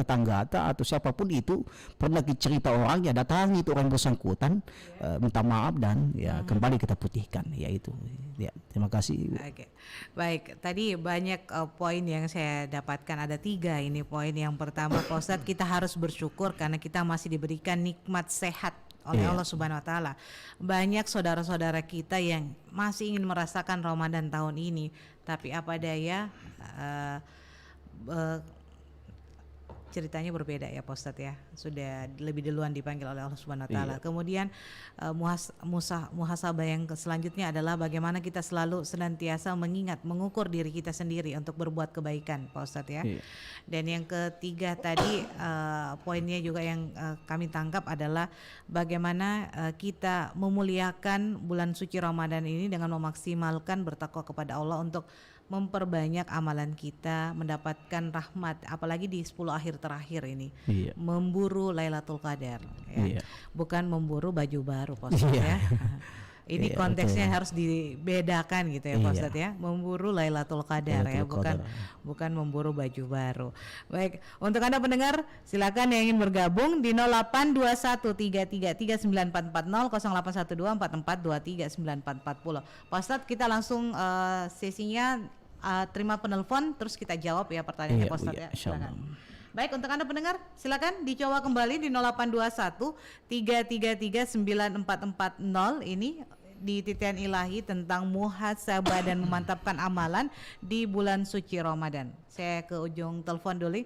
tetangga atau siapapun itu pernah cerita orangnya, datangi itu orang bersangkutan, minta maaf dan ya kembali kita putihkan, yaitu. Ya, terima kasih. Oke. Baik, tadi banyak poin yang saya dapatkan, ada 3 ini poin. Yang pertama, Pak Ustadz, kita harus bersyukur karena kita masih diberikan nikmat sehat oleh Allah Subhanahu wa taala. Banyak saudara-saudara kita yang masih ingin merasakan Ramadan tahun ini, tapi apa daya ceritanya berbeda ya Pak Ustadz ya. Sudah lebih duluan dipanggil oleh Allah Subhanahu wa taala. Kemudian muhasabah yang selanjutnya adalah bagaimana kita selalu senantiasa mengingat, mengukur diri kita sendiri untuk berbuat kebaikan Pak Ustadz ya. Dan yang ketiga tadi poinnya juga yang kami tangkap adalah bagaimana kita memuliakan bulan suci Ramadan ini dengan memaksimalkan bertakwa kepada Allah untuk memperbanyak amalan kita, mendapatkan rahmat, apalagi di 10 akhir terakhir ini. Memburu Lailatul Qadar ya. Bukan memburu baju baru Pak Ustadz ya. Ini konteksnya harus dibedakan gitu ya Pak Ustadz ya. Memburu Lailatul Qadar ya, bukan memburu baju baru. Baik, untuk Anda pendengar silakan yang ingin bergabung di 0821333940, 081244239440. Pak Ustadz, kita langsung sesinya terima penelpon terus kita jawab ya pertanyaannya Pak Ustadz ya. Silakan. Baik, untuk Anda pendengar silakan dicoba kembali di 0821333940 ini di titian ilahi tentang muhasabah dan memantapkan amalan di bulan suci Ramadan. Saya ke ujung telepon dulu.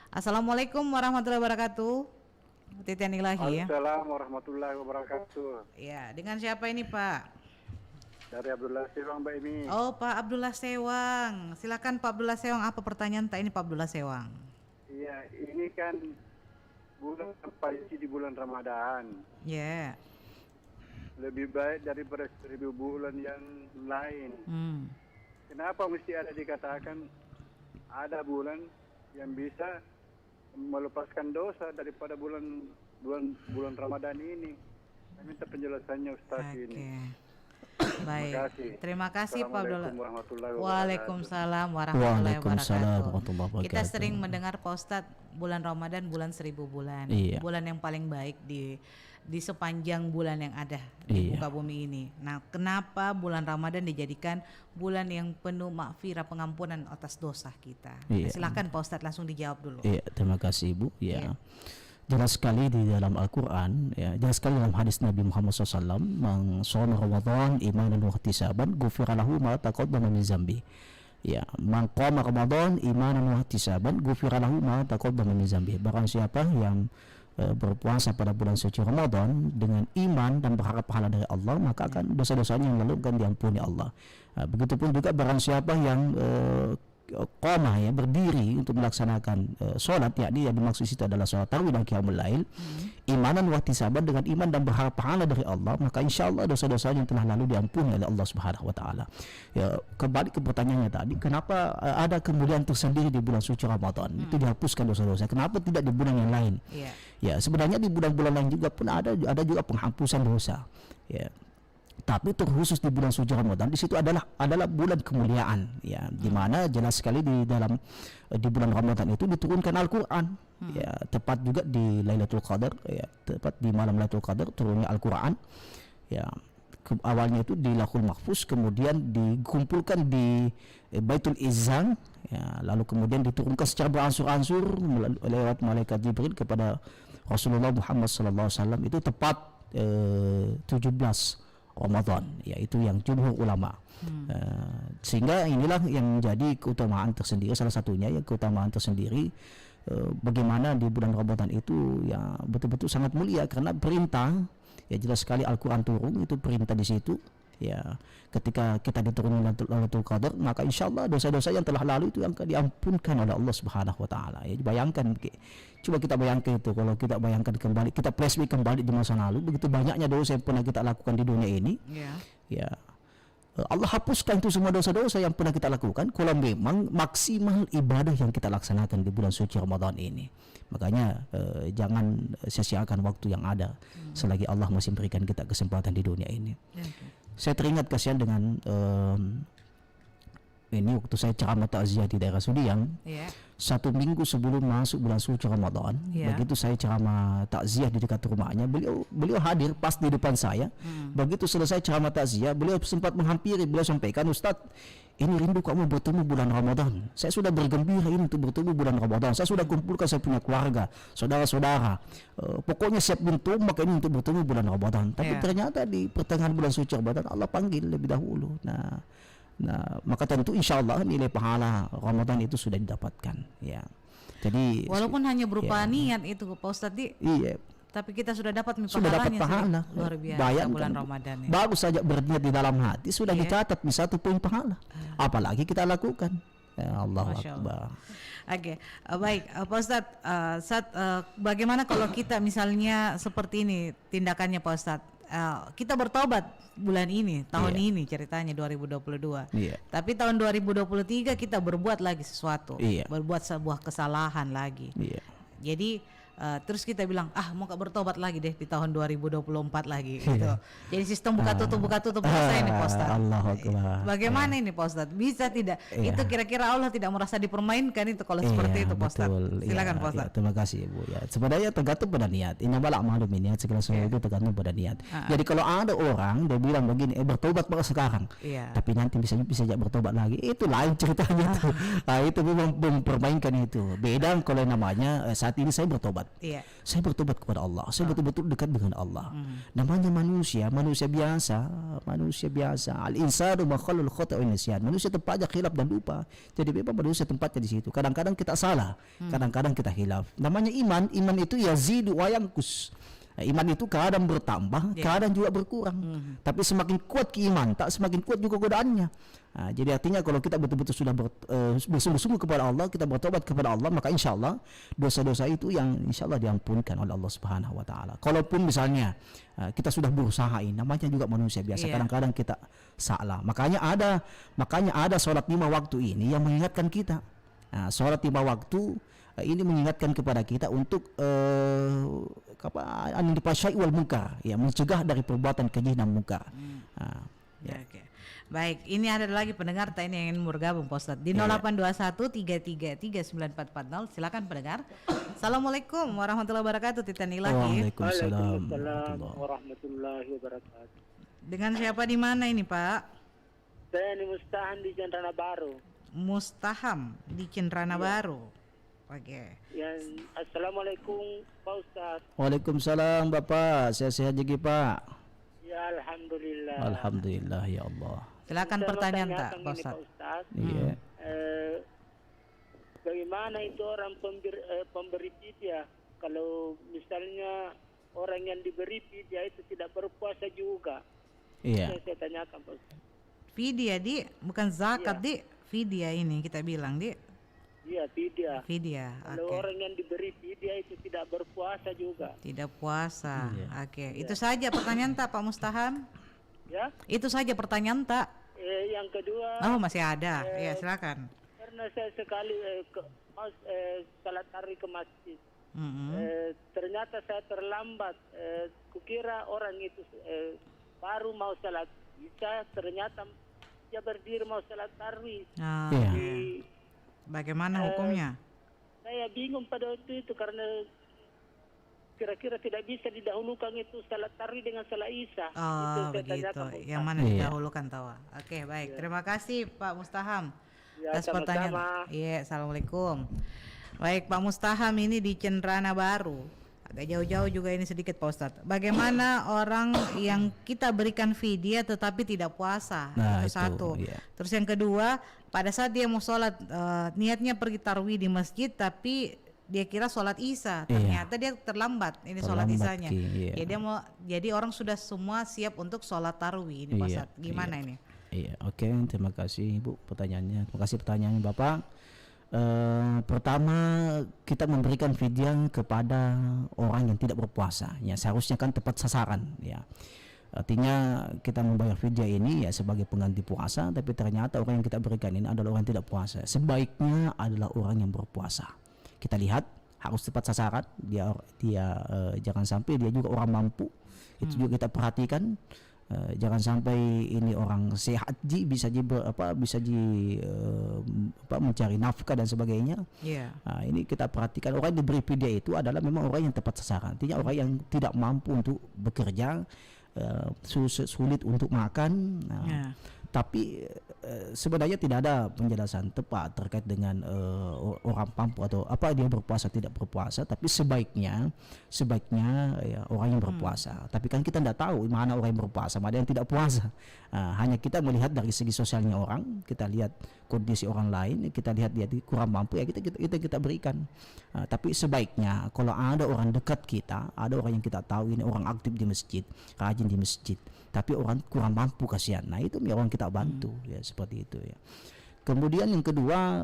Assalamualaikum warahmatullahi wabarakatuh. Titian ilahi ya. Assalamualaikum warahmatullahi wabarakatuh. Ya, dengan siapa ini Pak? Dari Abdullah Sewang Mbak Imi. Oh, Pak Abdullah Sewang. Silakan Pak Abdullah Sewang, apa pertanyaan ini Pak Abdullah Sewang? Iya, ini kan bulan terpilih di bulan Ramadan. Ya. Lebih baik daripada 1000 bulan yang lain. Kenapa mesti ada dikatakan ada bulan yang bisa melepaskan dosa daripada bulan Ramadan ini? Saya minta penjelasannya Ustaz ini. Baik, terima kasih Pak Abdullah. Waalaikumsalam warahmatullahi wabarakatuh. Kita sering mendengar Pak Ustadz, bulan Ramadan bulan 1000 bulan, bulan yang paling baik di sepanjang bulan yang ada di muka bumi ini. Nah, kenapa bulan Ramadan dijadikan bulan yang penuh maghfirah, pengampunan atas dosa kita? Nah, silakan Pak Ustadz langsung dijawab dulu. Terima kasih Ibu. Jelas sekali di dalam Al-Quran, jelas sekali dalam hadis Nabi Muhammad SAW, "Man shoma Ramadan imanan wa ihtisaban, ghufira lahu ma taqaddama min zambi." Man qama Ramadan imanan wa ihtisaban, ghufira lahu ma taqaddama min zambi. Barang siapa yang berpuasa pada bulan suci Ramadan dengan iman dan berharap pahala dari Allah, maka akan dosa-dosanya yang lalu akan diampuni Allah. Begitupun juga barang siapa yang qamah berdiri untuk melaksanakan sholat, yakni yang dimaksud itu adalah sholat tarawih dan qiyamul lail, imanan wa ihtisaban, dengan iman dan berharap pahala dari Allah, maka insyaallah dosa-dosanya yang telah lalu diampuni oleh Allah Subhanahu wa taala. Kembali ke pertanyaannya tadi, kenapa ada kemuliaan tersendiri di bulan suci Ramadan? Itu dihapuskan dosa-dosa. Kenapa tidak di bulan yang lain? Sebenarnya di bulan-bulan lain juga pun ada juga penghapusan dosa. Tapi terkhusus di bulan suci Ramadan, di situ adalah bulan kemuliaan, di mana jelas sekali di bulan Ramadan itu diturunkan Al-Qur'an, tepat juga di Lailatul Qadar, tepat di malam Lailatul Qadar turunnya Al-Qur'an, awalnya itu di Lauhul Mahfuz, kemudian dikumpulkan di Baitul Izzah, lalu kemudian diturunkan secara beransur-ansur lewat malaikat Jibril kepada Rasulullah Muhammad SAW, itu tepat 17 Ramadan, yaitu yang jumhur ulama. Sehingga inilah yang menjadi keutamaan tersendiri, salah satunya keutamaan tersendiri, bagaimana di bulan Ramadan itu betul-betul sangat mulia karena perintah, jelas sekali Al-Qur'an turun, itu perintah di situ. Ketika kita diturunkan Lailatul Qadar, maka insyaallah dosa-dosa yang telah lalu itu yang akan diampunkan oleh Allah Subhanahu wa taala. Bayangkan, coba kita bayangkan itu, kalau kita bayangkan kembali, kita flashback kembali di masa lalu, begitu banyaknya dosa yang pernah kita lakukan di dunia ini. Allah hapuskan itu semua dosa-dosa yang pernah kita lakukan kalau memang maksimal ibadah yang kita laksanakan di bulan suci Ramadan ini. Makanya jangan sia-siakan waktu yang ada selagi Allah masih memberikan kita kesempatan di dunia ini. Saya teringat kasihan dengan ini waktu saya ceramah takziah di daerah Sudiang, Iya. 1 minggu sebelum masuk bulan suci Ramadan, Iya. begitu saya ceramah takziah di dekat rumahnya, beliau hadir pas di depan saya. Begitu selesai ceramah takziah, beliau sempat menghampiri, beliau sampaikan, Ustadz, ini rindu kamu bertemu bulan Ramadan. Saya sudah bergembira ini untuk bertemu bulan Ramadan. Saya sudah kumpulkan saya punya keluarga, saudara-saudara. Pokoknya siap bertomak ini untuk bertemu bulan Ramadan. Tapi Iya. ternyata di pertengahan bulan suci Ramadan Allah panggil lebih dahulu. Nah, maka tentu insya Allah nilai pahala Ramadan itu sudah didapatkan. Ya, jadi Walaupun hanya berupa niat itu Pak Ustadz, iya, tapi kita sudah dapat sudah dapat pahala. luar biasa Bayangkan, bulan Ramadan ini. baru saja berniat di dalam hati sudah Iya. dicatat di 1 poin pahala. Apalagi kita lakukan. Ya, Allahu Masya Allah. Akbar. Oke, baik Pak Ustadz, bagaimana kalau kita misalnya seperti ini tindakannya Pak Ustadz? Kita bertobat bulan ini, tahun Iya. ini ceritanya 2022. Iya. Tapi tahun 2023 kita berbuat lagi sesuatu, Iya. berbuat sebuah kesalahan lagi. Iya. Jadi terus kita bilang mau gak bertobat lagi deh di tahun 2024 lagi gitu. Jadi sistem buka tutup selesai nih Pak Ustadz. Allahu Akbar. Bagaimana ini Pak Ustadz? Bisa tidak? Iya. Itu kira-kira Allah tidak merasa dipermainkan itu kalau seperti itu Pak Ustadz? Betul. Silakan Iya, Pak Ustadz. iya, terima kasih Bu. Ya, sebenarnya tergantung pada niat. Innamal a'malu binniyat, segala sesuatu itu tergantung pada niat. Jadi kalau ada orang dia bilang begini, bertobat pada sekarang. Iya. Tapi nanti bisa jadi bertobat lagi. Itu lain ceritanya tuh. Nah, itu memang mempermainkan itu. Beda kalau namanya saat ini saya bertobat. Iya. Saya bertobat kepada Allah. Saya betul-betul dekat dengan Allah. Namanya manusia biasa. Al-insanu ma khalul khata' wa nisyan. Manusia tempatnya khilaf dan lupa. Jadi memang manusia tempatnya di situ. Kadang-kadang kita salah, kadang-kadang kita khilaf. Namanya iman itu yazidu wa yanqus. Iman itu kadang bertambah, kadang juga berkurang. Tapi semakin kuat keiman, tak semakin kuat juga godaannya. Jadi artinya kalau kita betul-betul sudah bersungguh-sungguh kepada Allah, kita bertobat kepada Allah, maka insya Allah dosa-dosa itu yang insya Allah diampunkan oleh Allah Subhanahu Wa Taala. Kalaupun misalnya kita sudah berusaha, namanya juga manusia biasa. Iya. Kadang-kadang kita salah. Makanya ada sholat 5 waktu ini yang mengingatkan kita. Sholat 5 waktu ini mengingatkan kepada kita untuk anil-fahsya'i wal munkar, ya, mencegah dari perbuatan keji dan munkar. Ya, oke. Baik, ini ada lagi pendengar tadi yang ingin bergabung Pak Ustadz di 0821 333 9440. Silakan pendengar. Assalamualaikum warahmatullahi wabarakatuh. Titan ilahi. Waalaikumsalam warahmatullahi wabarakatuh. Dengan siapa di mana ini Pak? Saya ini Mustaham di Cendana Baru. Mustaham di Cendrana Baru. Oke. Assalamualaikum Pak Ustaz. Waalaikumsalam Bapak, sehat-sehat juga Pak. Ya Alhamdulillah. Alhamdulillah ya Allah. Silakan Saya pertanyaan mau tak tanyakan Pak ini, Ustadz? Pak Ustaz. Iya. Bagaimana itu orang pemberi fidyah kalau misalnya orang yang diberi fidyah itu tidak berpuasa juga? Iya. Saya tanyakan Pak Ustaz. Fidyah di, bukan zakat di. Fidyah ini kita bilang di. Iya fidyah. Fidyah. Kalau Oke. orang yang diberi fidyah itu tidak berpuasa juga. Tidak puasa. Iya. Oke. Itu saja pertanyaan tak Pak Mustaham? Ya. Itu saja pertanyaan tak? Yang kedua. Oh masih ada. Ya silakan. Karena saya sekali salat tarawih ke masjid, Mm-mm. ternyata saya terlambat. Kukira orang itu baru mau salat isya, ternyata dia berdiri mau salat tarawih. Ah, Iya. bagaimana hukumnya? Saya bingung pada waktu itu karena kira-kira tidak bisa didahulukan itu salat tarawih dengan salat isya. Itu Oh saya begitu. tanyakan, Pak Yang Ustaz. mana Iya. didahulukan tawa? Oke baik. Terima kasih Pak Mustaham. Ya, Atas pertanyaan. sama-sama. Iya, assalamualaikum. Baik Pak Mustaham ini di Cendrana Baru. Agak jauh-jauh juga ini sedikit Pak Ustadz. Bagaimana orang yang kita berikan fidyah tetapi tidak puasa? Nah, Itu itu, satu. iya. Terus yang kedua, pada saat dia mau sholat, niatnya pergi tarawih di masjid tapi dia kira sholat isya, ternyata dia terlambat ini sholat Terlambat, isyanya. iya. Jadi orang sudah semua siap untuk sholat tarawih ini Pak Iya, Ustadz. Gimana ini? Iya, oke, terima kasih Ibu pertanyaannya. Terima kasih pertanyaannya Bapak. Pertama, kita memberikan fidyah kepada orang yang tidak berpuasa. Ya, seharusnya kan tepat sasaran. Ya, artinya kita membayar fidyah ini ya sebagai pengganti puasa, tapi ternyata orang yang kita berikan ini adalah orang yang tidak puasa. Sebaiknya adalah orang yang berpuasa. Kita lihat harus tepat sasaran. Dia jangan sampai dia juga orang mampu. Itu juga kita perhatikan. Jangan sampai ini orang sehat bisa mencari nafkah dan sebagainya. Ini kita perhatikan orang yang diberi fidya itu adalah memang orang yang tepat sasaran. Artinya orang yang tidak mampu untuk bekerja, sulit untuk makan. Tapi sebenarnya tidak ada penjelasan tepat terkait dengan orang mampu atau apa dia berpuasa tidak berpuasa, tapi sebaiknya ya, orang yang berpuasa. Tapi kan kita tidak tahu mana orang yang berpuasa, mana yang tidak puasa. Hanya kita melihat dari segi sosialnya orang, kita lihat kondisi orang lain, kita lihat dia kurang mampu ya kita berikan. Tapi sebaiknya kalau ada orang dekat kita, ada orang yang kita tahu ini orang aktif di masjid, rajin di masjid, tapi orang kurang mampu kasihan. Nah itu orang kita bantu ya seperti itu ya. Kemudian yang kedua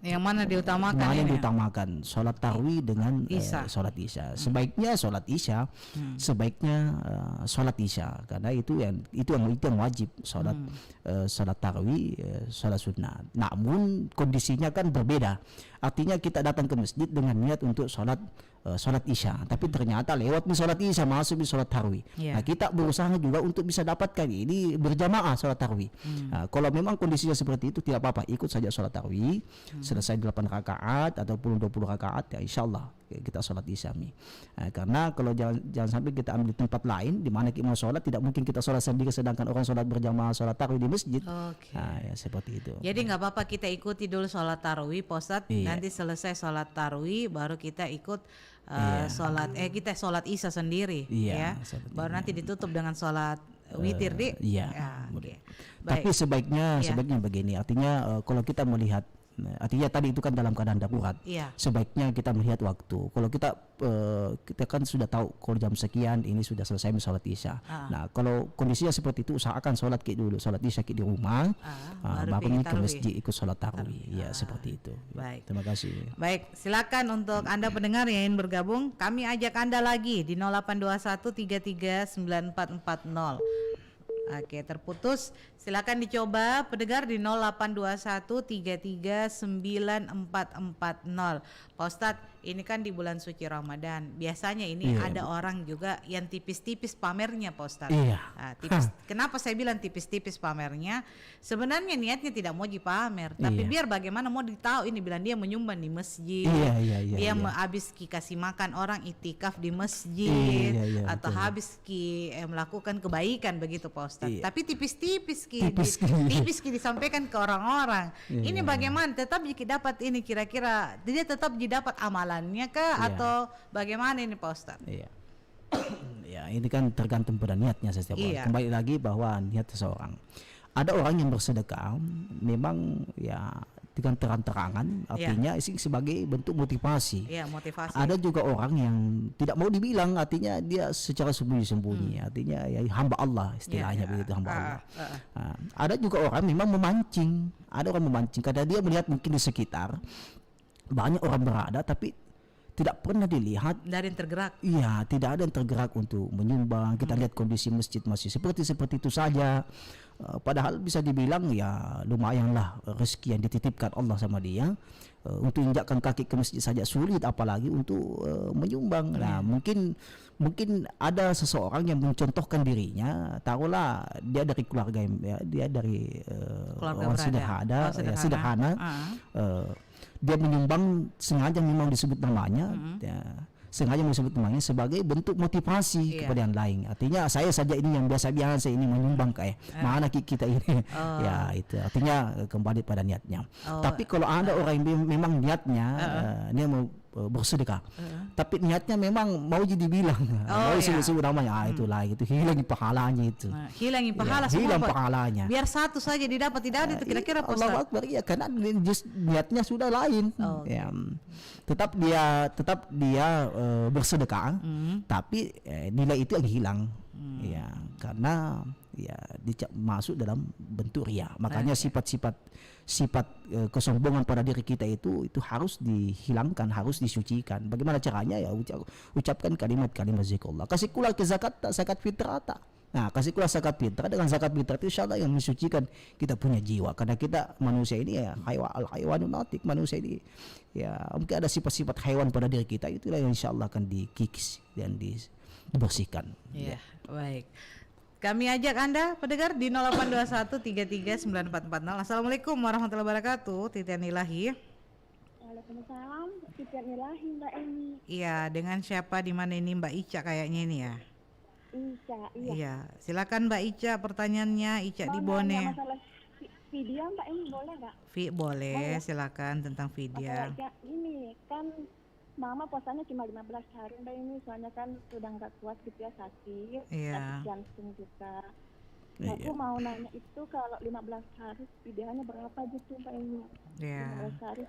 yang mana diutamakan? Mana yang diutamakan? Sholat tarawih dengan sholat isya. Sebaiknya sholat isya, sholat isya karena itu yang wajib. Sholat tarawih, sholat sunnah. Namun kondisinya kan berbeda. Artinya kita datang ke masjid dengan niat untuk sholat isya, tapi ternyata lewat di sholat isya masuk di sholat tarawih. Nah kita berusaha juga untuk bisa dapatkan ini berjamaah sholat tarawih. Kalau memang kondisinya seperti itu tidak apa-apa, ikut saja sholat tarawih, selesai 8 rakaat ataupun 20 rakaat ya insyaallah kita sholat isya. Karena kalau jangan sampai kita ambil di tempat lain di mana kita mau sholat, tidak mungkin kita sholat sendiri sedangkan orang sholat berjamaah sholat tarawih di masjid. Ya seperti itu. Jadi nggak apa-apa kita ikuti dulu sholat tarawih, Pak Ustadz. Nanti selesai sholat tarawih baru kita ikut kita sholat isya sendiri ya. Baru nanti ditutup dengan sholat witir Tapi sebaiknya begini, artinya kalau kita melihat artinya tadi itu kan dalam keadaan darurat. Sebaiknya kita melihat waktu. Kalau kita kan sudah tahu kalau jam sekian ini sudah selesai sholat isya. Nah kalau kondisinya seperti itu usahakan sholat dulu, sholat isya di rumah, baru ke masjid ikut sholat tarawih. Ya seperti itu. Baik. Terima kasih. Baik, silakan untuk Anda pendengar yang ingin bergabung, kami ajak Anda lagi di 0821339440. Oke, terputus. Silakan dicoba pendengar di 0821339440. Pak Ustadz, ini kan di bulan suci Ramadan. Biasanya ini ada orang juga yang tipis-tipis pamernya, Pak Ustadz. Tipis. Kenapa saya bilang tipis-tipis pamernya? Sebenarnya niatnya tidak mau dipamer, tapi biar bagaimana mau ditahu ini bilang dia menyumbang di masjid. Dia habis kasih makan orang itikaf di masjid atau habis melakukan kebaikan begitu, Pak Ustadz. Tapi tipis-tipis disampaikan ke orang-orang. Ini bagaimana tetap dapat ini kira-kira dia tetap didapat amalannya kah atau bagaimana ini Pak Ustadz? Ya ini kan tergantung pada niatnya setiap orang. Kembali lagi bahwa niat seseorang. Ada orang yang bersedekah memang ya dengan terang-terangan, artinya sebagai bentuk motivasi. Ada juga orang yang tidak mau dibilang, artinya dia secara sembunyi-sembunyi, artinya ya hamba Allah istilahnya begitu, hamba Allah. Ada juga orang memang memancing, karena dia melihat mungkin di sekitar banyak orang berada tapi tidak pernah dilihat dari yang tergerak. Tidak ada yang tergerak untuk menyumbang. Kita lihat kondisi masjid masih seperti itu saja. Padahal bisa dibilang ya lumayanlah rezeki yang dititipkan Allah sama dia. Untuk injakkan kaki ke masjid saja sulit, apalagi untuk menyumbang. Nah, mungkin ada seseorang yang mencontohkan dirinya, taruhlah dia dari keluarga dia dari orang sederhana. Dia menyumbang sengaja memang disebut namanya, sebagai bentuk motivasi kepada yang lain. Artinya saya saja ini yang biasa-biasa ini menyumbang mana kita ini. Ya itu artinya kembali pada niatnya. Tapi kalau ada orang yang memang niatnya dia mau bersedekah, tapi niatnya memang mau jadi bilang, mau sebut namanya, itulah itu hilangin pahalanya itu. Hilangin pahala semua. Hilang pahalanya. Biar satu saja didapat, tidak ada itu kira-kira Allah Akbar ya, karena niatnya sudah lain. Tetap dia bersedekah, tapi nilai itu yang hilang. Ya, karena ya masuk dalam bentuk riya. Makanya sifat kesombongan pada diri kita itu harus dihilangkan, harus disucikan. Bagaimana caranya? Ya ucapkan kalimat-kalimat zikrullah. Kasih pula ke zakat fitrah. Nah, kasih pula zakat fitrah. Dengan zakat fitrah itu insyaallah yang mensucikan kita punya jiwa. Karena kita manusia ini ya hayawanun natik, manusia ini ya mungkin ada sifat-sifat hewan pada diri kita, itulah yang insyaallah akan dikikis dan dibersihkan. Baik. Kami ajak Anda pendengar di 0821339440. Assalamualaikum warahmatullahi wabarakatuh. Titian Ilahi. Waalaikumsalam. Titian Ilahi Mbak Eni. Iya, dengan siapa di mana ini Mbak Ica kayaknya ini ya? Ica, iya. Iya, silakan Mbak Ica pertanyaannya. Ica di Bone. Masalah video Mbak Eni boleh nggak? Boleh, silakan tentang video. Masalah ini kan Mama puasanya cuma 15 hari Mbak Eni, soalnya kan sudah nggak kuat gitu ya, sakit, Iya. sakit jantung juga. Iya. Aku mau nanya itu kalau 15 hari videonya berapa gitu Mbak Eni? Iya. 15 hari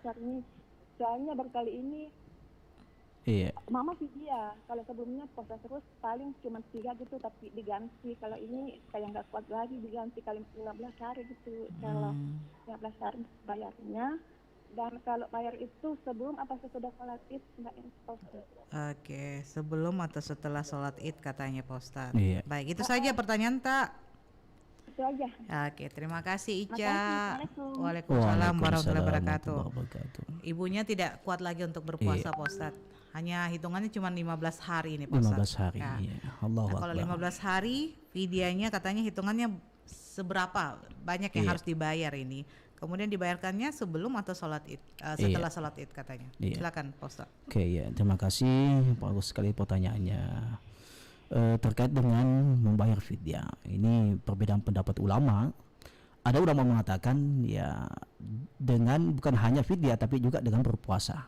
soalnya berkali ini Iya. Mama video, kalau sebelumnya puasa terus paling cuma 3 gitu, tapi diganti. Kalau ini kayak nggak kuat lagi, diganti kali 15 hari gitu. Kalau 15 hari bayarnya, dan kalau bayar itu sebelum apa sesudah sholat id Mbak Eni? Oke, sebelum atau setelah sholat id katanya Pak Ustadz. Iya. Baik, itu saja pertanyaan tak? Itu aja. Oke, terima kasih Ica. Assalamualaikum. Waalaikumsalam warahmatullahi wabarakatuh. wabarakatuh. Ibunya tidak kuat lagi untuk berpuasa Pak Ustadz. Hanya hitungannya cuma 15 hari ini Pak 15 Ustadz. hari. Ya. Iya. Allahu Nah, kalau Akbar. 15 hari fidyahnya katanya hitungannya seberapa banyak yang Iya. harus dibayar ini. Kemudian dibayarkannya sebelum atau sholat id, setelah sholat id katanya. Iya. Silakan Pak Ustadz. Oke ya, terima kasih, bagus sekali pertanyaannya. Terkait dengan membayar fidyah, ini perbedaan pendapat ulama. Ada ulama mengatakan ya dengan bukan hanya fidyah tapi juga dengan berpuasa,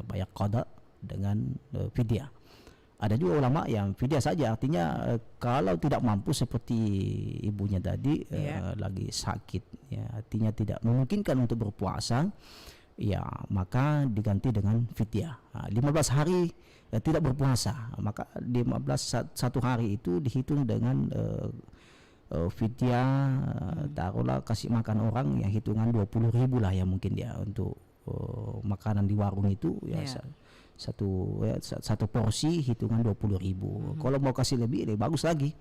bayar qada dengan fidyah. Ada juga ulama yang fidyah saja, artinya kalau tidak mampu seperti ibunya tadi lagi sakit, ya artinya tidak memungkinkan untuk berpuasa, ya maka diganti dengan fidyah. 15 hari tidak berpuasa, maka 15 satu hari itu dihitung dengan fidyah, taruhlah kasih makan orang yang hitungan 20.000 lah ya mungkin ya untuk makanan di warung itu ya. Satu porsi hitungan 20.000. Kalau mau kasih lebih bagus lagi.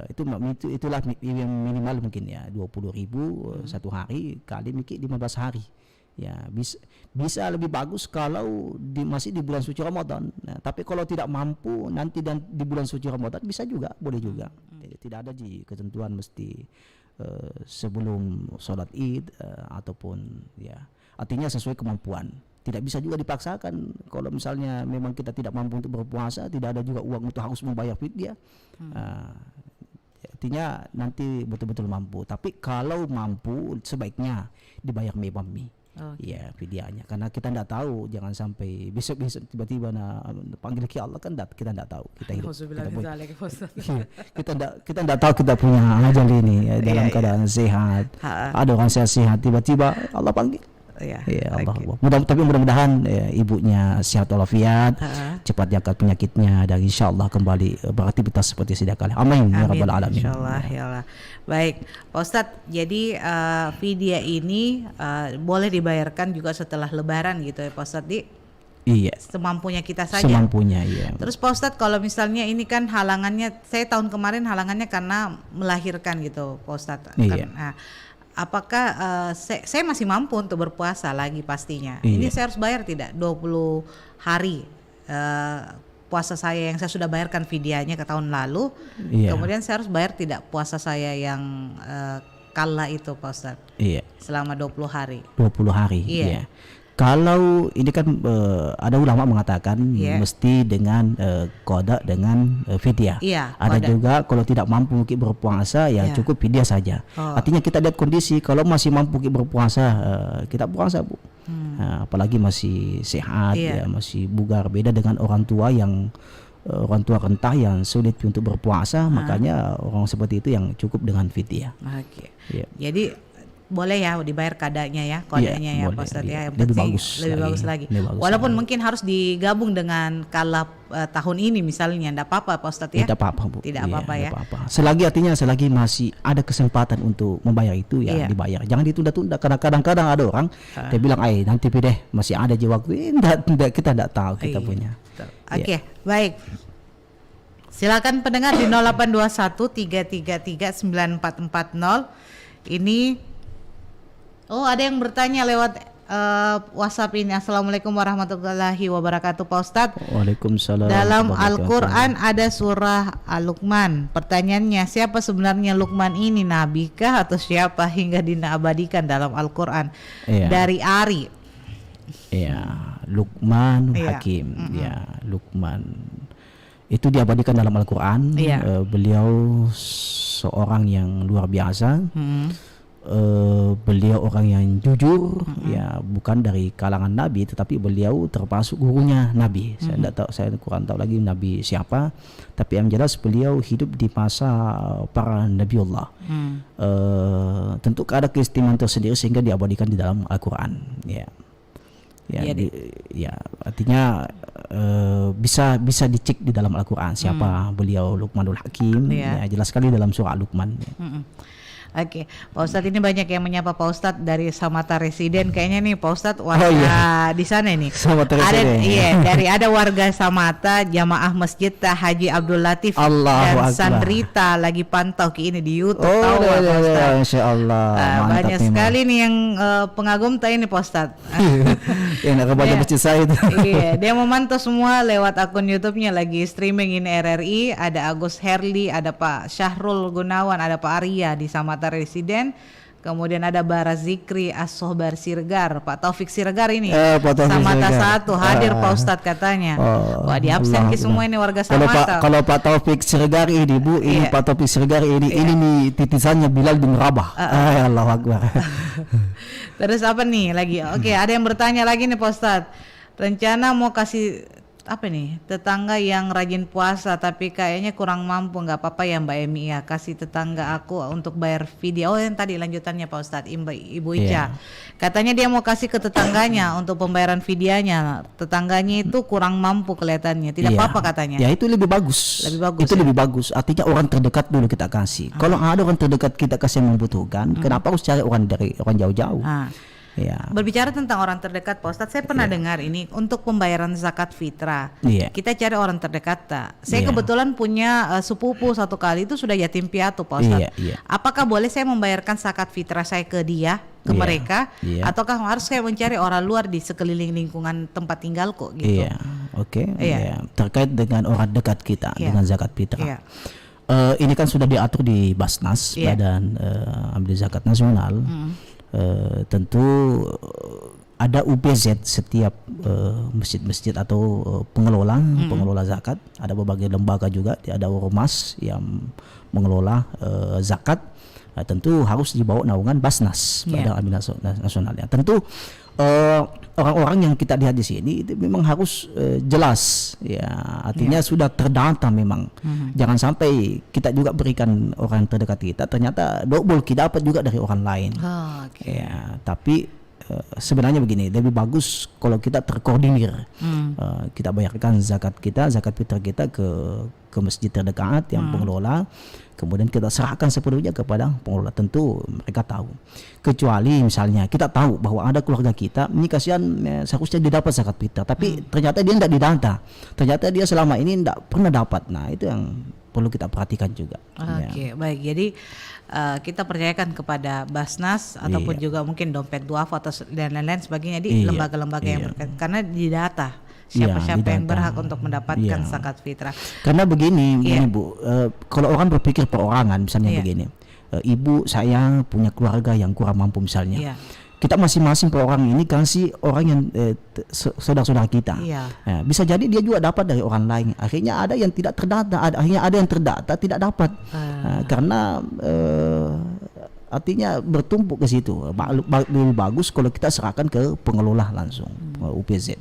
Itulah yang minimal mungkin ya 20.000 satu hari kali mungkin 15 hari. Ya bisa lebih bagus kalau masih di bulan suci Ramadan. Nah, tapi kalau tidak mampu nanti dan di bulan suci Ramadan bisa juga, boleh juga. Tidak ada ketentuan mesti sebelum sholat Id ataupun ya artinya sesuai kemampuan. Tidak bisa juga dipaksakan. Kalau misalnya memang kita tidak mampu untuk berpuasa, tidak ada juga uang untuk harus membayar fidyah. Artinya nanti betul-betul mampu. Tapi kalau mampu sebaiknya dibayar mebami. Ya fidyahnya. Karena kita tidak tahu, jangan sampai besok-besok tiba-tiba panggil ke Allah kan kita tidak tahu. Kita hidup. Kita tidak tahu kita punya ajal ini dalam keadaan sehat. Ada orang sehat tiba-tiba Allah panggil. Ya Allah. Tapi mudah-mudahan ibunya sehat walafiat, cepat diangkat penyakitnya dan insyaallah kembali beraktivitas seperti sedia kala. Amin ya rabbal alamin. Insyaallah ya Allah. Baik, Pak Ustadz. Jadi fidyah ini boleh dibayarkan juga setelah Lebaran gitu ya Pak Ustadz. Iya. Semampunya kita saja. Semampunya, iya. Terus Pak Ustadz, kalau misalnya ini kan halangannya, saya tahun kemarin halangannya karena melahirkan gitu Pak Ustadz. Iya. Apakah saya masih mampu untuk berpuasa lagi pastinya? Iya. Ini saya harus bayar tidak 20 hari puasa saya yang saya sudah bayarkan fidyahnya ke tahun lalu. Iya. Kemudian saya harus bayar tidak puasa saya yang kala itu Pak Ustadz? Iya. Selama 20 hari. 20 hari. Iya. Kalau ini kan ada ulama mengatakan mesti dengan qada dengan fidyah. Iya, ada juga kalau tidak mampu mungkin berpuasa ya cukup fidyah saja. Artinya kita lihat kondisi, kalau masih mampu berpuasa kita puasa Bu. Apalagi masih sehat ya, masih bugar, beda dengan orang tua rentah yang sulit untuk berpuasa, makanya orang seperti itu yang cukup dengan fidyah. Oke. Jadi boleh ya dibayar kodenya ya Pak Ustadz ya. Yang lebih penting bagus lagi. Walaupun mungkin harus digabung dengan kala tahun ini misalnya, tidak apa-apa Pak Ustadz ya. Tidak apa-apa Bu. Tidak apa-apa ya. Selagi masih ada kesempatan untuk membayar itu ya dibayar. Jangan ditunda-tunda karena kadang-kadang ada orang dia bilang nanti deh masih ada waktu. Kita tidak tahu kita punya. Oke, baik. Silakan pendengar di 0821 333 9440. Ini ada yang bertanya lewat WhatsApp ini. Assalamualaikum warahmatullahi wabarakatuh Pak Ustadz. Waalaikumsalam. Dalam warahmatullahi Al-Quran ada surah Al-Luqman. Pertanyaannya, siapa sebenarnya Luqman ini? Nabi kah atau siapa hingga diabadikan dalam Al-Quran? Iya. Dari Ari. Ya, Luqman Iya. Hakim. Ya, Luqman itu diabadikan dalam Al-Quran. Iya. Beliau seorang yang luar biasa. Beliau orang yang jujur, ya bukan dari kalangan Nabi, tetapi beliau termasuk gurunya Nabi. Saya tidak tahu, saya kurang tahu lagi Nabi siapa, tapi yang jelas beliau hidup di masa para Nabiullah. Tentu ada keistimewaan tersendiri sehingga diabadikan di dalam Al-Quran. Ya, ya, artinya bisa dicek di dalam Al-Quran siapa beliau, Luqmanul Hakim. Ya, jelas sekali dalam surah Luqman. Oke, Pak Ustadz, ini banyak yang menyapa Pak Ustadz dari Samata Residen. Kayaknya nih Pak Ustadz warga di sana nih. Samata Ada, Residen. iya, ada warga Samata, jamaah Masjid Haji Abdul Latif Allahu dan Akbar. Sandrita lagi pantau ke ini di YouTube. Oh, tahu Pak Ustadz. Insya Allah. Mantap Banyak memang. sekali nih yang pengagum tak ini Pak Ustadz. Yang nak baca Iya. masjid saya itu. Iya, dia memantau semua lewat akun YouTube-nya, lagi streaming ini RRI. Ada Agus Herli, ada Pak Syahrul Gunawan, ada Pak Arya di Samata Residen. Kemudian ada Bara Zikri As-Sohbar Sirgar, Pak Taufik Sirgar ini. Pak Taufik Samata Sirgar. 1 hadir Pak Ustadz katanya. Wah, di absen ke semua ini warga Samata. Kalau Pak Taufik Sirgar ini Bu, ini Iya. Pak Taufik Sirgar ini nih titisannya Bilal bin Rabah. Allahu Akbar. Terus apa nih lagi? Oke, ada yang bertanya lagi nih Pak Ustadz. Rencana mau kasih apa nih, tetangga yang rajin puasa tapi kayaknya kurang mampu, nggak apa-apa ya Mbak Emi ya, kasih tetangga aku untuk bayar video. Oh, yang tadi lanjutannya Pak Ustadz, Ibu Ica. Katanya dia mau kasih ke tetangganya untuk pembayaran videonya. Tetangganya itu kurang mampu kelihatannya, tidak apa-apa katanya. Ya itu lebih bagus. Lebih bagus Itu ya? lebih bagus. Artinya orang terdekat dulu kita kasih. Kalau ada orang terdekat kita kasih yang membutuhkan, kenapa harus cari orang jauh-jauh? Ya. Berbicara tentang orang terdekat Pak Ustadz, saya pernah dengar ini untuk pembayaran zakat fitrah. Kita cari orang terdekat tak. Saya kebetulan punya sepupu satu kali itu sudah yatim piatu Pak Ustadz. Apakah boleh saya membayarkan zakat fitrah saya ke dia, ke mereka, ataukah harus saya mencari orang luar di sekeliling lingkungan tempat tinggalku gitu? Terkait dengan orang dekat kita dengan zakat fitrah. Ini kan sudah diatur di Basnas, Badan Amil Zakat Nasional. Tentu ada UPZ setiap masjid-masjid atau pengelola zakat. Ada berbagai lembaga juga, ada ormas yang mengelola zakat. Tentu harus dibawa naungan Basnas, Badan Amil Nasional. Tentu orang-orang yang kita lihat di sini itu memang harus jelas, ya artinya sudah terdata memang. Jangan sampai kita juga berikan orang terdekat kita ternyata double kita dapat juga dari orang lain. Ya, tapi sebenarnya begini, lebih bagus kalau kita terkoordinir. Kita bayarkan zakat fitrah kita ke masjid terdekat yang pengelola, kemudian kita serahkan sepenuhnya kepada pengelola. Tentu mereka tahu, kecuali misalnya kita tahu bahwa ada keluarga kita ini kasihan, seharusnya dia dapat zakat fitrah, tapi ternyata dia tidak didata, ternyata dia selama ini tidak pernah dapat. Nah itu yang perlu kita perhatikan juga. Baik, jadi kita percayakan kepada Basnas ataupun juga mungkin dompet duafa atau dan lain-lain sebagainya di lembaga-lembaga yang berkaitan, karena didata siapa-siapa yang berhak untuk mendapatkan zakat fitrah. Karena begini Bu, kalau orang berpikir perorangan misalnya begini, ibu saya punya keluarga yang kurang mampu misalnya, kita masing-masing per orang ini kasih orang yang saudara-saudara kita. Bisa jadi dia juga dapat dari orang lain. Akhirnya ada yang tidak terdata, akhirnya ada yang terdata tidak dapat. Karena artinya bertumpuk ke situ. Lebih bagus kalau kita serahkan ke pengelola langsung, UPZ.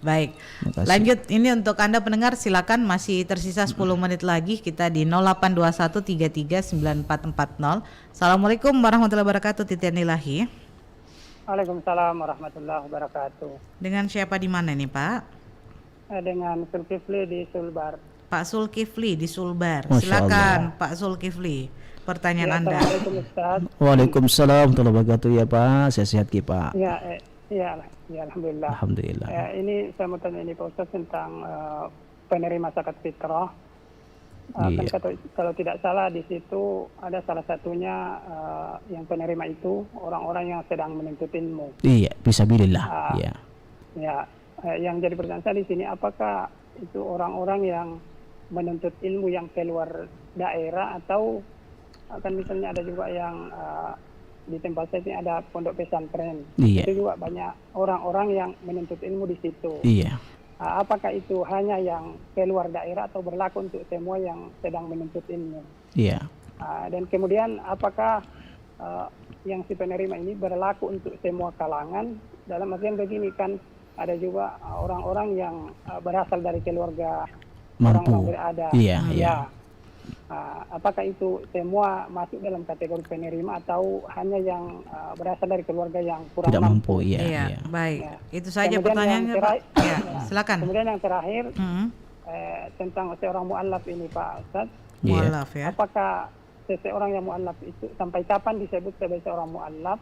Baik. Lanjut ini untuk Anda pendengar, silakan, masih tersisa 10 menit lagi, kita di 0821339440. Assalamualaikum warahmatullahi wabarakatuh. Titian Ilahi. Waalaikumsalam warahmatullahi wabarakatuh. Dengan siapa di mana nih Pak? Dengan Zulkifli di Sulbar. Pak Zulkifli di Sulbar. Masya Silakan Allah. Pak Zulkifli, pertanyaan Anda. Assalamualaikum Ustaz. Waalaikumsalam warahmatullahi wabarakatuh ya Pak. Sehat Ki Pak. Ya, alhamdulillah. Alhamdulillah. Ini saya mau tanya ini Pak Ustaz tentang penerima zakat fitrah Kan kalau tidak salah di situ ada salah satunya yang penerima itu orang-orang yang sedang menuntut ilmu. Iya, fisabilillah. Iya. Ya, yang jadi pertanyaan saya di sini, apakah itu orang-orang yang menuntut ilmu yang keluar daerah, atau kan misalnya ada juga yang di tempat saya ini ada pondok pesantren. Iya. Itu juga banyak orang-orang yang menuntut ilmu di situ. Iya. Apakah itu hanya yang keluar daerah atau berlaku untuk semua yang sedang menuntut ilmu? Iya. Dan kemudian apakah yang si penerima ini berlaku untuk semua kalangan? Dalam artian begini, kan ada juga orang-orang yang berasal dari keluarga Mampu. orang-orang berada. Iya. Ya. Apakah itu semua masuk dalam kategori penerima atau hanya yang berasal dari keluarga yang kurang Tidak mampu. Iya. Iya, Iya. baik. Ya. Itu saja Kemudian pertanyaannya, yang Pak. Ya, silakan. Kemudian yang terakhir Hmm. tentang seorang mu'allaf ini, Pak Ustadz. Iya. Mualaf ya. Apakah seseorang yang mu'allaf itu sampai kapan disebut sebagai seorang mu'allaf?